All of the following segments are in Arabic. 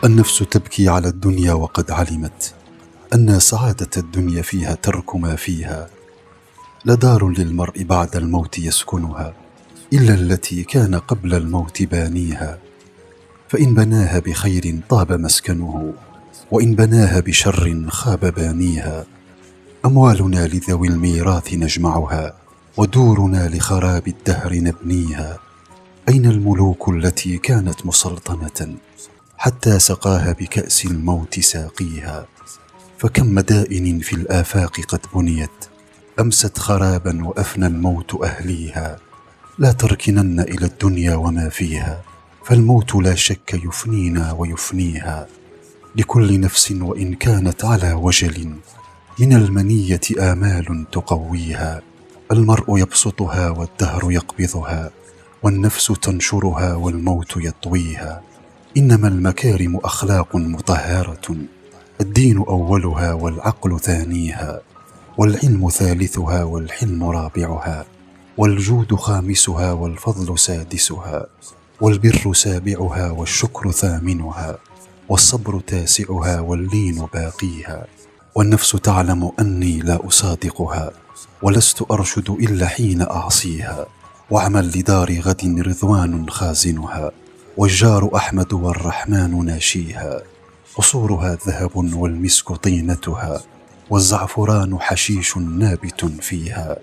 النفس تبكي على الدنيا وقد علمت أن سعادة الدنيا فيها ترك ما فيها. لدار للمرء بعد الموت يسكنها إلا التي كان قبل الموت بانيها. فإن بناها بخير طاب مسكنه، وإن بناها بشر خاب بانيها. أموالنا لذوي الميراث نجمعها، ودورنا لخراب الدهر نبنيها. أين الملوك التي كانت مسلطنة حتى سقاها بكأس الموت ساقيها؟ فكم مدائن في الآفاق قد بنيت أمست خرابا وأفنى الموت أهليها. لا تركنن إلى الدنيا وما فيها، فالموت لا شك يفنينا ويفنيها. لكل نفس وإن كانت على وجل من المنية آمال تقويها. المرء يبسطها والدهر يقبضها، والنفس تنشرها والموت يطويها. إنما المكارم أخلاق مطهرة، الدين أولها والعقل ثانيها، والعلم ثالثها والحلم رابعها، والجود خامسها والفضل سادسها، والبر سابعها والشكر ثامنها، والصبر تاسعها واللين باقيها. والنفس تعلم أني لا أصادقها، ولست أرشد إلا حين أعصيها. واعمل لدار غد رضوان خازنها، والجار أحمد والرحمن ناشيها. قصورها ذهب والمسك طينتها، والزعفران حشيش نابت فيها.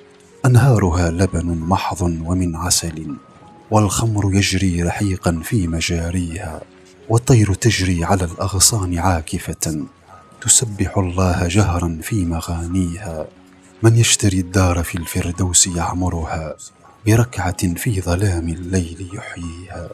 أنهارها لبن محض ومن عسل، والخمر يجري رحيقا في مجاريها. والطير تجري على الأغصان عاكفة، تسبح الله جهرا في مغانيها. من يشتري الدار في الفردوس يعمرها، بركعة في ظلام الليل يحييها.